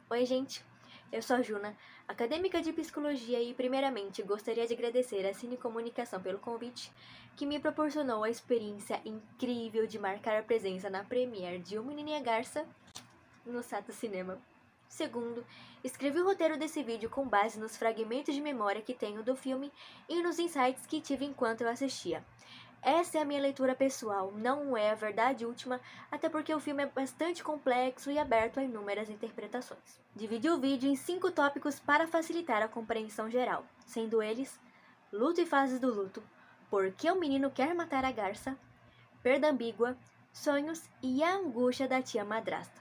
Oi, gente! Eu sou a Juna, acadêmica de psicologia e, primeiramente, gostaria de agradecer à Cine Comunicação pelo convite, que me proporcionou a experiência incrível de marcar a presença na premiere de O Menino e a Garça no Sato Cinema. Segundo, escrevi o roteiro desse vídeo com base nos fragmentos de memória que tenho do filme e nos insights que tive enquanto eu assistia. Essa é a minha leitura pessoal, não é a verdade última, até porque o filme é bastante complexo e aberto a inúmeras interpretações. Dividi o vídeo em 5 tópicos para facilitar a compreensão geral, sendo eles: luto e fases do luto, por que o menino quer matar a garça, perda ambígua, sonhos e a angústia da tia madrasta.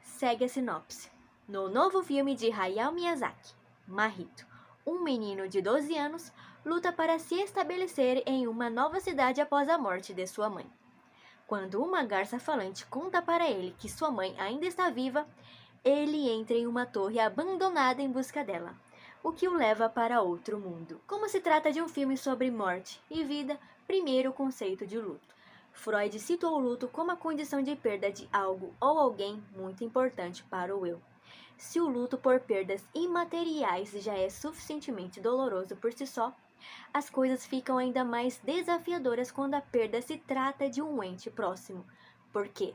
Segue a sinopse. No novo filme de Hayao Miyazaki, Mahito, um menino de 12 anos, luta para se estabelecer em uma nova cidade após a morte de sua mãe. Quando uma garça falante conta para ele que sua mãe ainda está viva, ele entra em uma torre abandonada em busca dela, o que o leva para outro mundo. Como se trata de um filme sobre morte e vida, primeiro o conceito de luto. Freud citou o luto como a condição de perda de algo ou alguém muito importante para o eu. Se o luto por perdas imateriais já é suficientemente doloroso por si só, as coisas ficam ainda mais desafiadoras quando a perda se trata de um ente próximo, porque,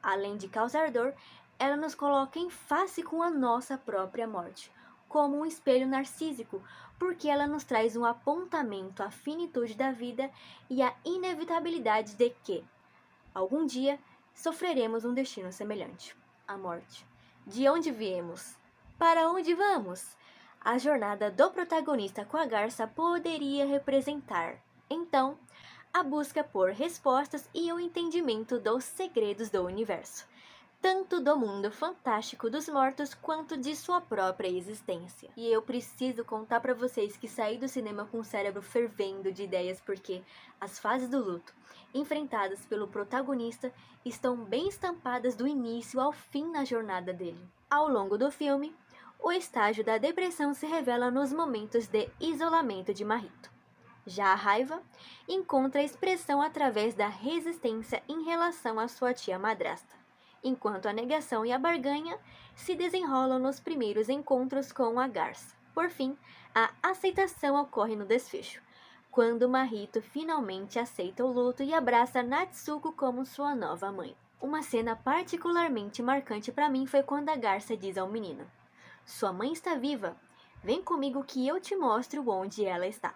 além de causar dor, ela nos coloca em face com a nossa própria morte, como um espelho narcísico, porque ela nos traz um apontamento à finitude da vida e à inevitabilidade de que, algum dia, sofreremos um destino semelhante, a morte. De onde viemos? Para onde vamos? A jornada do protagonista com a garça poderia representar, então, a busca por respostas e o entendimento dos segredos do universo, tanto do mundo fantástico dos mortos quanto de sua própria existência. E eu preciso contar para vocês que saí do cinema com o cérebro fervendo de ideias porque as fases do luto, enfrentadas pelo protagonista, estão bem estampadas do início ao fim na jornada dele. Ao longo do filme, o estágio da depressão se revela nos momentos de isolamento de Mahito. Já a raiva encontra expressão através da resistência em relação à sua tia madrasta, enquanto a negação e a barganha se desenrolam nos primeiros encontros com a garça. Por fim, a aceitação ocorre no desfecho, quando Mahito finalmente aceita o luto e abraça Natsuko como sua nova mãe. Uma cena particularmente marcante para mim foi quando a garça diz ao menino: "Sua mãe está viva. Vem comigo que eu te mostro onde ela está."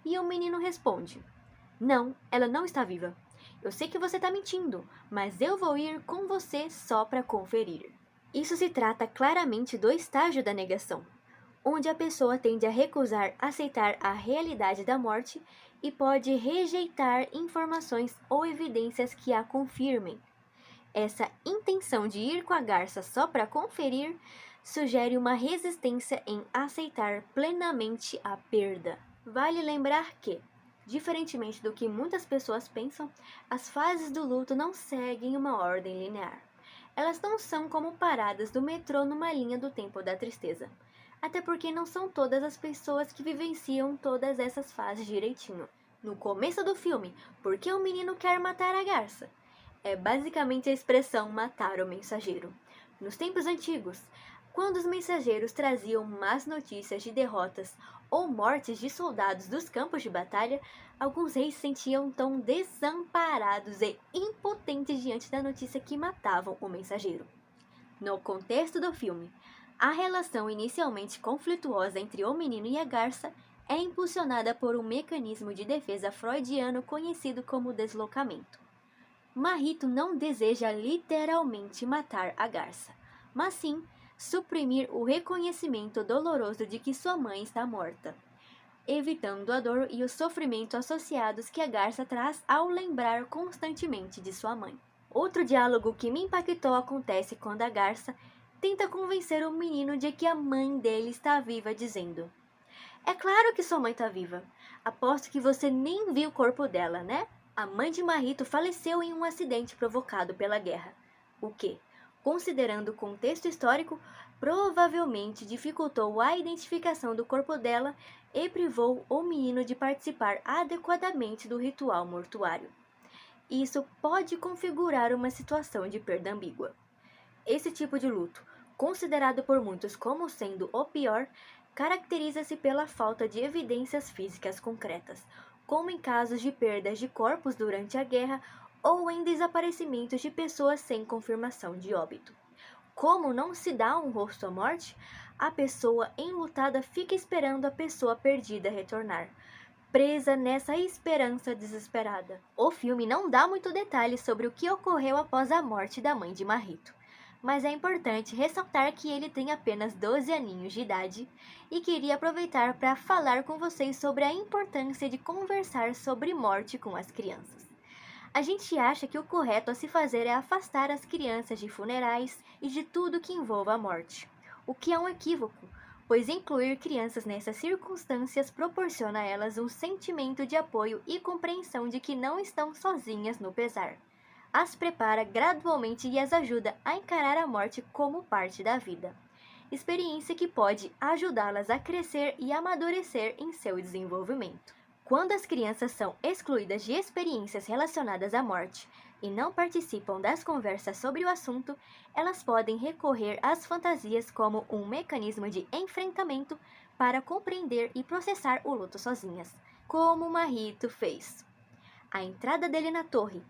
E o menino responde: "Não, ela não está viva. Eu sei que você está mentindo, mas eu vou ir com você só para conferir." Isso se trata claramente do estágio da negação, onde a pessoa tende a recusar aceitar a realidade da morte e pode rejeitar informações ou evidências que a confirmem. Essa intenção de ir com a garça só para conferir sugere uma resistência em aceitar plenamente a perda. Vale lembrar que, diferentemente do que muitas pessoas pensam, as fases do luto não seguem uma ordem linear. Elas não são como paradas do metrô numa linha do tempo da tristeza, até porque não são todas as pessoas que vivenciam todas essas fases direitinho. No começo do filme, por que o menino quer matar a garça? É basicamente a expressão matar o mensageiro. Nos tempos antigos, quando os mensageiros traziam más notícias de derrotas ou mortes de soldados dos campos de batalha, alguns reis se sentiam tão desamparados e impotentes diante da notícia que matavam o mensageiro. No contexto do filme, a relação inicialmente conflituosa entre o menino e a garça é impulsionada por um mecanismo de defesa freudiano conhecido como deslocamento. Mahito não deseja literalmente matar a garça, mas sim suprimir o reconhecimento doloroso de que sua mãe está morta, evitando a dor e o sofrimento associados que a garça traz ao lembrar constantemente de sua mãe. Outro diálogo que me impactou acontece quando a garça tenta convencer o menino de que a mãe dele está viva, dizendo: "É claro que sua mãe está viva. Aposto que você nem viu o corpo dela, né? A mãe de Mahito faleceu em um acidente provocado pela guerra, o que, considerando o contexto histórico, provavelmente dificultou a identificação do corpo dela e privou o menino de participar adequadamente do ritual mortuário. Isso pode configurar uma situação de perda ambígua. Esse tipo de luto, considerado por muitos como sendo o pior, caracteriza-se pela falta de evidências físicas concretas, como em casos de perdas de corpos durante a guerra ou em desaparecimentos de pessoas sem confirmação de óbito. Como não se dá um rosto à morte, a pessoa enlutada fica esperando a pessoa perdida retornar, presa nessa esperança desesperada. O filme não dá muito detalhes sobre o que ocorreu após a morte da mãe de Marrito, mas é importante ressaltar que ele tem apenas 12 aninhos de idade e queria aproveitar para falar com vocês sobre a importância de conversar sobre morte com as crianças. A gente acha que o correto a se fazer é afastar as crianças de funerais e de tudo que envolva a morte, o que é um equívoco, pois incluir crianças nessas circunstâncias proporciona a elas um sentimento de apoio e compreensão de que não estão sozinhas no pesar. As prepara gradualmente e as ajuda a encarar a morte como parte da vida, experiência que pode ajudá-las a crescer e amadurecer em seu desenvolvimento. Quando as crianças são excluídas de experiências relacionadas à morte e não participam das conversas sobre o assunto, elas podem recorrer às fantasias como um mecanismo de enfrentamento para compreender e processar o luto sozinhas, como Marrito fez. A entrada dele na torre,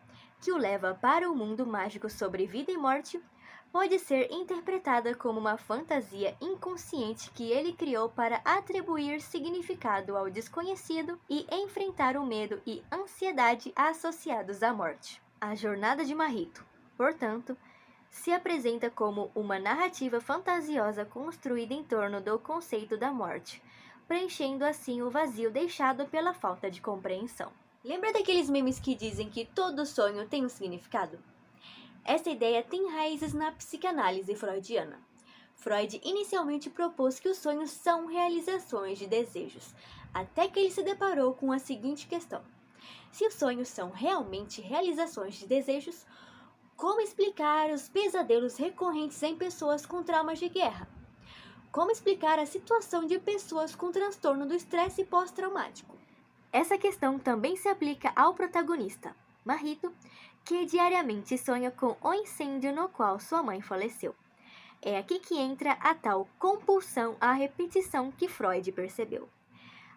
que o leva para o mundo mágico sobre vida e morte, pode ser interpretada como uma fantasia inconsciente que ele criou para atribuir significado ao desconhecido e enfrentar o medo e ansiedade associados à morte. A jornada de Marrito, portanto, se apresenta como uma narrativa fantasiosa construída em torno do conceito da morte, preenchendo assim o vazio deixado pela falta de compreensão. Lembra daqueles memes que dizem que todo sonho tem um significado? Essa ideia tem raízes na psicanálise freudiana. Freud inicialmente propôs que os sonhos são realizações de desejos, até que ele se deparou com a seguinte questão: se os sonhos são realmente realizações de desejos, como explicar os pesadelos recorrentes em pessoas com traumas de guerra? Como explicar a situação de pessoas com transtorno do estresse pós-traumático? Essa questão também se aplica ao protagonista, Marrito, que diariamente sonha com o incêndio no qual sua mãe faleceu. É aqui que entra a tal compulsão à repetição que Freud percebeu.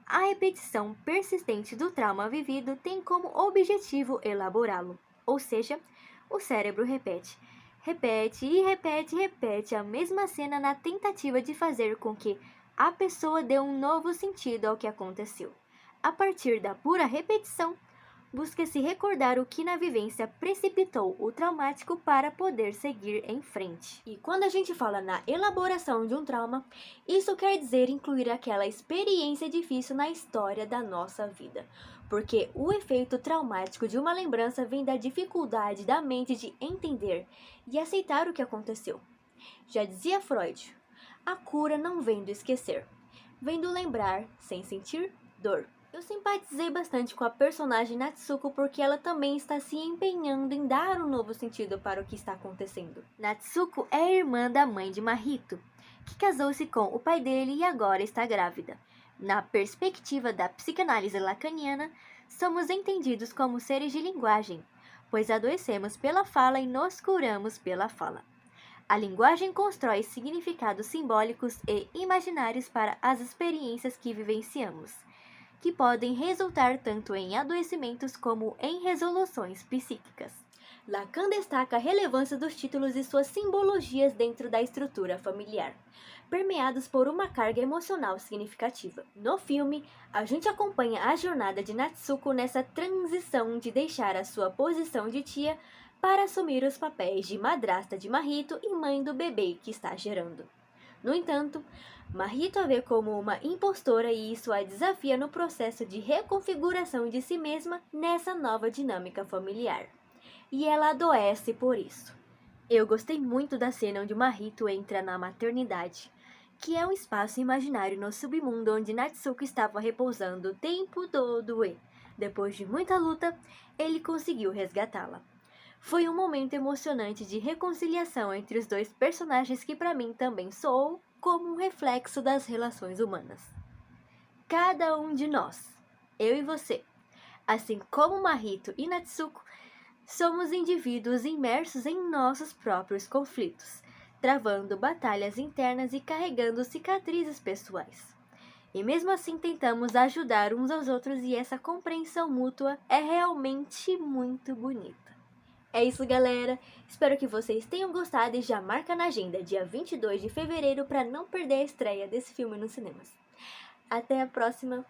A repetição persistente do trauma vivido tem como objetivo elaborá-lo, ou seja, o cérebro repete e repete a mesma cena na tentativa de fazer com que a pessoa dê um novo sentido ao que aconteceu. A partir da pura repetição, busca-se recordar o que na vivência precipitou o traumático para poder seguir em frente. E quando a gente fala na elaboração de um trauma, isso quer dizer incluir aquela experiência difícil na história da nossa vida, porque o efeito traumático de uma lembrança vem da dificuldade da mente de entender e aceitar o que aconteceu. Já dizia Freud, a cura não vem do esquecer, vem do lembrar sem sentir dor. Eu simpatizei bastante com a personagem Natsuko porque ela também está se empenhando em dar um novo sentido para o que está acontecendo. Natsuko é a irmã da mãe de Marrito, que casou-se com o pai dele e agora está grávida. Na perspectiva da psicanálise lacaniana, somos entendidos como seres de linguagem, pois adoecemos pela fala e nos curamos pela fala. A linguagem constrói significados simbólicos e imaginários para as experiências que vivenciamos, que podem resultar tanto em adoecimentos como em resoluções psíquicas. Lacan destaca a relevância dos títulos e suas simbologias dentro da estrutura familiar, permeados por uma carga emocional significativa. No filme, a gente acompanha a jornada de Natsuko nessa transição de deixar a sua posição de tia para assumir os papéis de madrasta de Marrito e mãe do bebê que está gerando. No entanto, Marrito a vê como uma impostora e isso a desafia no processo de reconfiguração de si mesma nessa nova dinâmica familiar. E ela adoece por isso. Eu gostei muito da cena onde Marrito entra na maternidade, que é um espaço imaginário no submundo onde Natsuko estava repousando o tempo todo e, depois de muita luta, ele conseguiu resgatá-la. Foi um momento emocionante de reconciliação entre os dois personagens que para mim também soou como um reflexo das relações humanas. Cada um de nós, eu e você, assim como Marrito e Natsuko, somos indivíduos imersos em nossos próprios conflitos, travando batalhas internas e carregando cicatrizes pessoais. E mesmo assim tentamos ajudar uns aos outros e essa compreensão mútua é realmente muito bonita. É isso, galera. Espero que vocês tenham gostado e já marca na agenda dia 22 de fevereiro para não perder a estreia desse filme nos cinemas. Até a próxima!